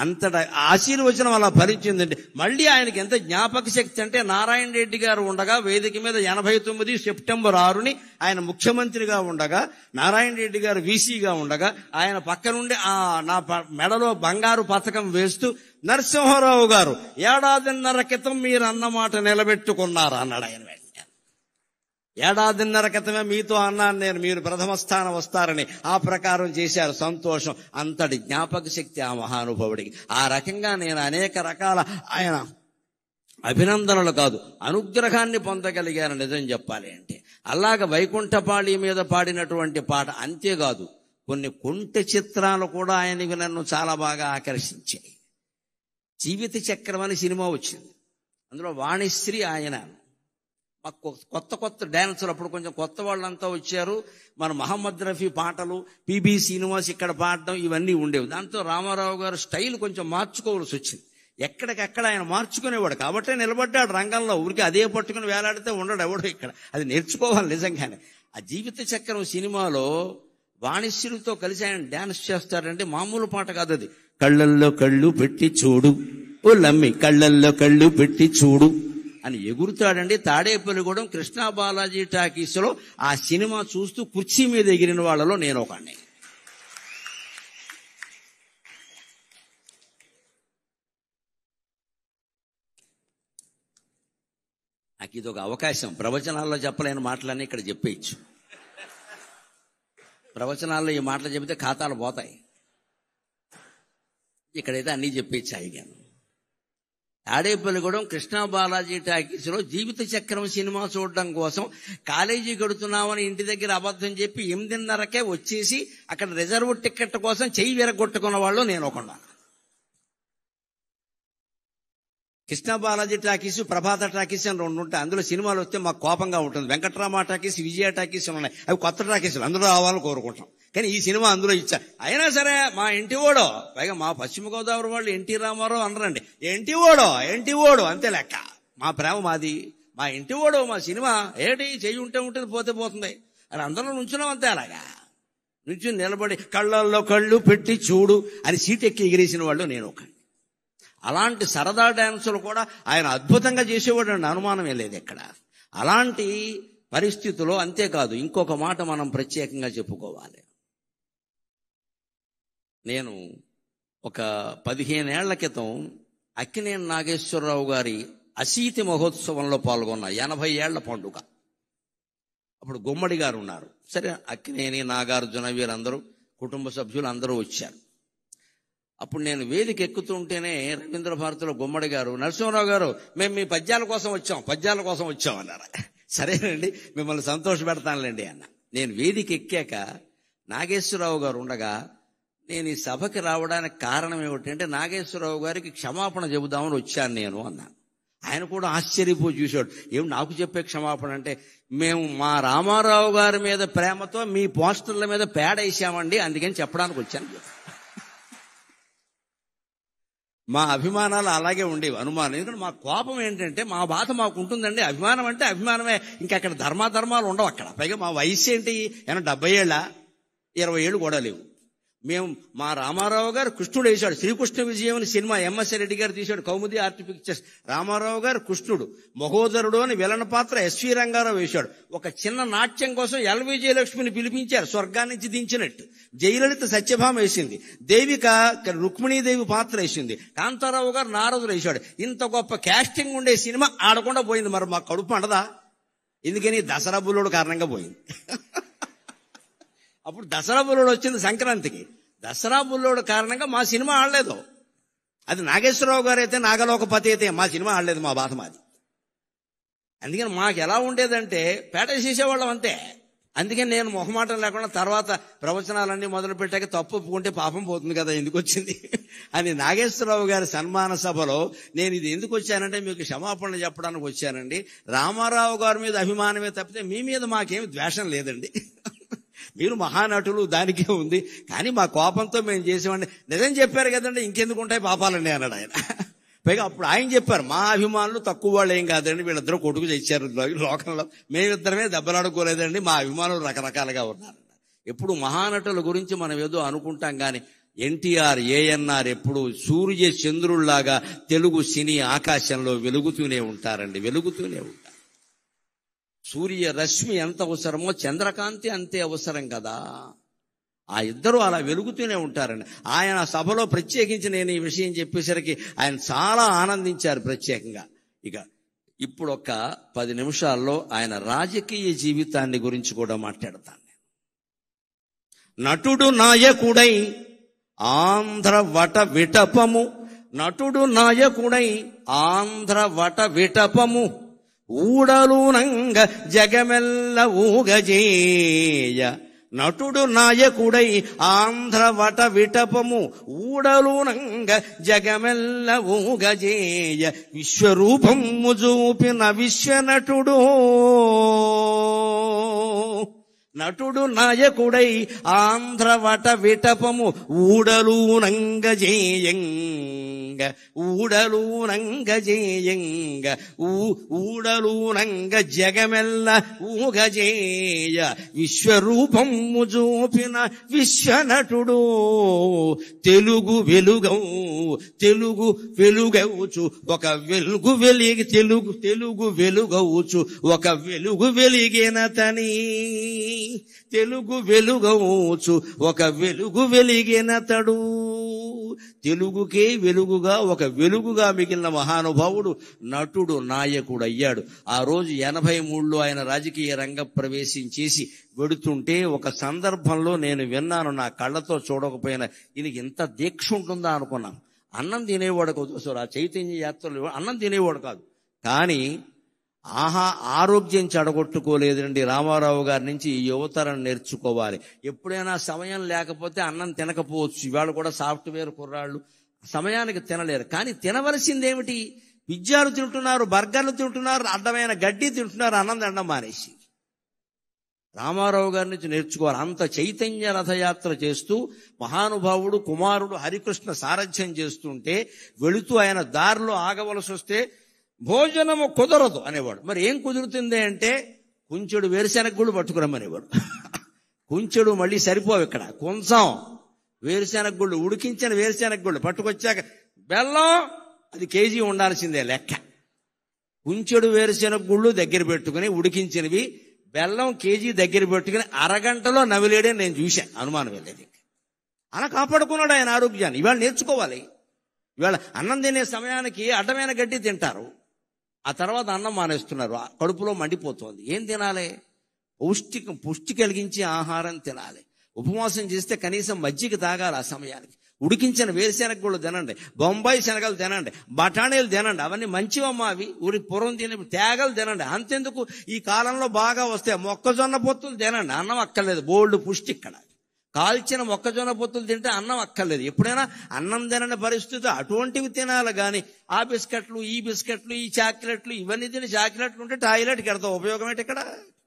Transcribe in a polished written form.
అంతటా ఆశీర్వచనం అలా ఫలించిందండి. మళ్ళీ ఆయనకి ఎంత జ్ఞాపక శక్తి అంటే, నారాయణ రెడ్డి గారు ఉండగా వేదిక మీద 89 సెప్టెంబర్ 6ని ఆయన ముఖ్యమంత్రిగా ఉండగా, నారాయణ రెడ్డి గారు వీసీగా ఉండగా, ఆయన పక్క నుండి నా మెడలో బంగారు పథకం వేస్తూ, నరసింహారావు గారు 1.5 క్రితం మీరు అన్నమాట నిలబెట్టుకున్నారు అన్నాడు ఆయన. 1.5 క్రితమే మీతో అన్నాను నేను, మీరు ప్రథమ స్థానం వస్తారని. ఆ ప్రకారం చేశారు. సంతోషం. అంతటి జ్ఞాపక శక్తి ఆ మహానుభావుడికి. ఆ రకంగా నేను అనేక రకాల ఆయన అభినందనలు కాదు, అనుగ్రహాన్ని పొందగలిగాను నిజం చెప్పాలి అంటే. అలాగ వైకుంఠపాళి మీద పాడినటువంటి పాట అంతేకాదు, కొన్ని కొంటె చిత్రాలు కూడా ఆయనకి నన్ను చాలా బాగా ఆకర్షించాయి. జీవిత చక్రం అని సినిమా వచ్చింది. అందులో వాణిశ్రీ ఆయన. మాకు కొత్త డాన్సులు, అప్పుడు కొంచెం కొత్త వాళ్ళంతా వచ్చారు. మన మహమ్మద్ రఫీ పాటలు, పిబి శ్రీనివాస్ ఇక్కడ పాడడం, ఇవన్నీ ఉండేవి. దాంతో రామారావు గారు స్టైల్ కొంచెం మార్చుకోవాల్సి వచ్చింది. ఎక్కడికక్కడ ఆయన మార్చుకునేవాడు. కాబట్టే నిలబడ్డాడు రంగంలో. ఊరికి అదే పట్టుకుని వేలాడితే ఉండడు ఎవడో ఇక్కడ. అది నేర్చుకోవాలి నిజంగానే. ఆ జీవిత చక్రం సినిమాలో వాణిశ్రీతో కలిసి ఆయన డాన్స్ చేస్తాడంటే మామూలు పాట కాదు అది. కళ్ళల్లో కళ్ళు పెట్టి చూడు ఓ లమ్మి, కళ్ళల్లో కళ్ళు పెట్టి చూడు అని ఎగురుతాడండి. తాడేపల్లిగూడెం కృష్ణా బాలాజీ టాకీస్లో ఆ సినిమా చూస్తూ కుర్చీ మీద ఎగిరిన వాళ్ళలో నేను ఒకడిని. నాకు ఇది ఒక అవకాశం. ప్రవచనాల్లో చెప్పలేని మాటలన్నీ ఇక్కడ చెప్పేయచ్చు. ప్రవచనాల్లో ఈ మాటలు చెబితే ఖాతాలు పోతాయి. ఇక్కడైతే అన్నీ చెప్పేయచ్చు అయ్యాను. తాడేపల్లిగూడెం కృష్ణా బాలాజీ టాకీస్లో జీవిత చక్రం సినిమా చూడడం కోసం కాలేజీ గడుతున్నామని ఇంటి దగ్గర అబద్ధం చెప్పి 8:30కే వచ్చేసి అక్కడ రిజర్వ్ టికెట్ కోసం చెయ్యి విరగొట్టుకున్న వాళ్ళు నేను ఒకడా. కృష్ణా బాలాజీ టాకీస్, ప్రభాత టాకీస్ అని 2 ఉంటాయి. అందులో సినిమాలు వస్తే మాకు కోపంగా ఉంటుంది. వెంకట్రామ టాకీస్, విజయ టాకీస్ ఉన్నాయి. అవి కొత్త టాకీసులు, అందులో రావాలని కోరుకుంటాం. కానీ ఈ సినిమా అందులో ఇచ్చా. అయినా సరే మా ఇంటి ఓడో, పైగా మా పశ్చిమ గోదావరి వాళ్ళు ఎన్టీ రామారావు అనరండి, ఎన్టీ ఓడో అంతే లెక్క. మా ప్రేమ మాది. మా ఇంటి ఓడో మా సినిమా ఏంటి, చెయ్యి ఉంటే ఉంటుంది, పోతే పోతుంది అని అందరూ నుంచున్నాం అంతే. అలాగా నుంచి నిలబడి కళ్ళల్లో కళ్ళు పెట్టి చూడు అని సీట్ ఎక్కి ఎగిరేసిన వాళ్ళు నేను ఒక. అలాంటి సరదా డాన్సులు కూడా ఆయన అద్భుతంగా చేసేవాడు అండి, అనుమానమే లేదు ఎక్కడ. అలాంటి పరిస్థితుల్లో అంతేకాదు, ఇంకొక మాట మనం ప్రత్యేకంగా చెప్పుకోవాలి. నేను ఒక 15 ఏళ్ల క్రితం అక్కినేని నాగేశ్వరరావు గారి అశీతి మహోత్సవంలో పాల్గొన్న 80 ఏళ్ల పండుగ. అప్పుడు గుమ్మడి గారు ఉన్నారు. సరే, అక్కినేని, నాగార్జున వీరందరూ కుటుంబ సభ్యులు అందరూ వచ్చారు. అప్పుడు నేను వేదిక ఎక్కుతుంటేనే రవీంద్ర భారతిలో గుమ్మడి గారు, నరసింహారావు గారు మేము మీ పద్యాల కోసం వచ్చాం అన్నారు. సరేనండి, మిమ్మల్ని సంతోష పెడతానులేండి అన్న. నేను వేదిక ఎక్కాక నాగేశ్వరరావు గారు ఉండగా, నేను ఈ సభకి రావడానికి కారణం ఏమిటంటే నాగేశ్వరరావు గారికి క్షమాపణ చెబుదామని వచ్చాను నేను అన్నాను. ఆయన కూడా ఆశ్చర్యపోయి చూశాడు. ఏం నాకు చెప్పే క్షమాపణ అంటే, మేము మా రామారావు గారి మీద ప్రేమతో మీ పోస్టర్ల మీద పేడ వేసామండి, అందుకని చెప్పడానికి వచ్చాను. మా అభిమానాలు అలాగే ఉండేవి, అనుమానం. ఎందుకంటే మా కోపం ఏంటంటే, మా బాధ మాకు ఉంటుందండి. అభిమానం అంటే అభిమానమే, ఇంకా అక్కడ ధర్మాధర్మాలు ఉండవు అక్కడ. పైగా మా వయసు ఏంటి, 70 ఏళ్ళ, 20 ఏళ్ళు కూడా లేవు. మేము మా రామారావు గారు కృష్ణుడు వేశాడు. శ్రీకృష్ణ విజయం అని సినిమా ఎంఎస్ రెడ్డి గారు తీశాడు, కౌముది ఆర్ట్ పిక్చర్స్. రామారావు గారు కృష్ణుడు, మహోదరుడు అని విలన్ పాత్ర ఎస్వి రంగారావు వేశాడు. ఒక చిన్న నాట్యం కోసం ఎల్వి జయలక్ష్మిని పిలిపించారు, స్వర్గాన్ని నుంచి దించినట్టు. జయలలిత సత్యభామ వేసింది, దేవిక రుక్మిణీదేవి పాత్ర వేసింది, కాంతారావు గారు నారదుడు వేశాడు. ఇంత గొప్ప క్యాస్టింగ్ ఉండే సినిమా ఆడకుండా పోయింది. మరి మాకు కడుపు అండదా? ఎందుకని? దసరా బుల్లోడు కారణంగా పోయింది. అప్పుడు దసరా బుల్లోడు వచ్చింది సంక్రాంతికి. దసరా బుల్లోడు కారణంగా మా సినిమా ఆడలేదు. అది నాగేశ్వరరావు గారు అయితే, నాగలోకపతి అయితే మా సినిమా ఆడలేదు. మా బాధ మాది. అందుకని మాకు ఎలా ఉండేదంటే పేట చేసేవాళ్ళం అంతే. అందుకని నేను మొహమాటం లేకుండా తర్వాత ప్రవచనాలన్నీ మొదలు పెట్టాక తప్పు ఒప్పుకుంటే పాపం పోతుంది కదా, ఎందుకు వచ్చింది అని నాగేశ్వరరావు గారి సన్మాన సభలో నేను ఇది ఎందుకు వచ్చానంటే మీకు క్షమాపణలు చెప్పడానికి వచ్చానండి. రామారావు గారి మీద అభిమానమే తప్పితే మీ మీద మాకేమి ద్వేషం లేదండి. మీరు మహానటులు, దానికే ఉంది. కానీ మా కోపంతో మేము చేసేవాడిని. నిజం చెప్పారు కదండి, ఇంకెందుకు ఉంటాయి పాపాలండి అన్నాడు ఆయన. పైగా అప్పుడు ఆయన చెప్పారు, మా అభిమానులు తక్కువ వాళ్ళు ఏం కాదండి, వీళ్ళిద్దరూ కొడుకు తెచ్చారు లోకంలో, మేమిద్దరమే దెబ్బలాడుకోలేదండి, మా అభిమానులు రకరకాలుగా ఉన్నారు. ఎప్పుడు మహానటుల గురించి మనం ఏదో అనుకుంటాం కానీ ఎన్టీఆర్, ఏఎన్ఆర్ ఎప్పుడు సూర్య చంద్రుల్లాగా తెలుగు సినీ ఆకాశంలో వెలుగుతూనే ఉంటారండి, వెలుగుతూనే ఉంటారు. సూర్య రశ్మి ఎంత అవసరమో చంద్రకాంతి అంతే అవసరం కదా. ఆ ఇద్దరు అలా వెలుగుతూనే ఉంటారండి. ఆయన సభలో ప్రత్యేకించి నేను ఈ విషయం చెప్పేసరికి ఆయన చాలా ఆనందించారు ప్రత్యేకంగా. ఇక ఇప్పుడు ఒక 10 నిమిషాల్లో ఆయన రాజకీయ జీవితాన్ని గురించి కూడా మాట్లాడతాను. నటుడు నాయకుడై ఆంధ్ర వట విటపము, నటుడు నాయకుడై ఆంధ్ర వట విటపము, ఊడలునంగ జగమెల్ల ఊగజేయ. నటుడు నాయకుడై ఆంధ్ర వట విటపము, ఊడలునంగ జగమెల్ల ఊగజేయ. విశ్వరూపము చూపిన విశ్వనటుడు, నటుడు నాయకుడై ఆంధ్ర వట విటపము, ఊడలునంగ జేయంగ, ఊడలునంగ జేయంగ, ఊడలునంగ జగమెల్ల ఊగజేయ. విశ్వరూపము చూపిన విశ్వనటుడు, తెలుగు వెలుగవు, తెలుగు వెలుగవుచు ఒక వెలుగు వెలిగి, తెలుగు వెలుగవుచు ఒక వెలుగు వెలిగినతని, తెలుగు వెలుగవుచు ఒక వెలుగు వెలిగినతడు. తెలుగుకే వెలుగుగా ఒక వెలుగుగా మిగిలిన మహానుభావుడు నటుడు నాయకుడు అయ్యాడు. ఆ రోజు 83లో ఆయన రాజకీయ రంగ ప్రవేశం చేసి వెడుతుంటే ఒక సందర్భంలో నేను విన్నాను, నా కళ్ళతో చూడకపోయినా ఈయనకి ఇంత దీక్ష ఉంటుందా అనుకున్నాను. అన్నం తినేవాడు కాదు, ఆ చైతన్య యాత్రలో అన్నం తినేవాడు కాదు, కానీ ఆరోగ్యం చెడగొట్టుకోలేదండి. రామారావు గారి నుంచి ఈ యువతరం నేర్చుకోవాలి. ఎప్పుడైనా సమయం లేకపోతే అన్నం తినకపోవచ్చు. ఇవాళ కూడా సాఫ్ట్వేర్ కుర్రాళ్ళు సమయానికి తినలేరు, కానీ తినవలసిందేమిటి? పిజ్జాలు తింటున్నారు, బర్గర్లు తింటున్నారు, అడ్డమైన గడ్డి తింటున్నారు, అన్నం తినడం మానేసి. రామారావు గారి నుంచి నేర్చుకోవాలి. అంత చైతన్య రథయాత్ర చేస్తూ మహానుభావుడు కుమారుడు హరికృష్ణ సారథ్యం చేస్తుంటే వెళుతూ ఆయన దారిలో ఆగవలసి వస్తే భోజనము కుదరదు అనేవాడు. మరి ఏం కుదురుతుంది అంటే కుంచెడు వేరుశెనగ గుళ్ళు పట్టుకురమ్మనేవాడు. కుంచెడు మళ్ళీ సరిపోవు, ఇక్కడ కొంచెం వేరుశెనగ గుళ్ళు, ఉడికించిన వేరుశెనగ గుళ్ళు పట్టుకొచ్చాక బెల్లం అది కేజీ ఉండాల్సిందే లెక్క. కుంచెడు వేరుశెనగ గుళ్ళు దగ్గర పెట్టుకుని ఉడికించినవి బెల్లం కేజీ దగ్గర పెట్టుకుని అరగంటలో నవిలేడే నేను చూశాను, అనుమానం వెళ్ళేది. అలా కాపాడుకున్నాడు ఆయన ఆరోగ్యాన్ని. ఇవాళ నేర్చుకోవాలి. ఇవాళ అన్నం తినే సమయానికి అడ్డమైన గడ్డి తింటారు, ఆ తర్వాత అన్నం మానేస్తున్నారు, కడుపులో మండిపోతుంది. ఏం తినాలి? పుష్టి కలిగించే ఆహారం తినాలి. ఉపవాసం చేస్తే కనీసం మజ్జిగ తాగాలి ఆ సమయానికి. ఉడికించిన వేరుశెనగ గుళ్ళు తినండి, బొంబాయి శనగలు తినండి, బఠానీలు తినండి, అవన్నీ మంచివమ్మా. అవి ఊరి పూర్వం తినే తేగలు తినండి. అంతెందుకు ఈ కాలంలో బాగా వస్తే మొక్కజొన్న పొత్తులు తినండి, అన్నం అక్కర్లేదు, బోల్డ్ పుష్టి. ఇక్కడ కాల్చిన మొక్కజొన్న పొత్తులు తింటే అన్నం అక్కర్లేదు. ఎప్పుడైనా అన్నం తినని పరిస్థితి అటువంటివి తినాలి, కానీ ఆ బిస్కెట్లు, ఈ బిస్కెట్లు, ఈ చాక్లెట్లు, ఇవన్నీ తిని చాక్లెట్లు ఉంటే టాయిలెట్కి వెళ్తాం, ఉపయోగం ఏంటి ఇక్కడ?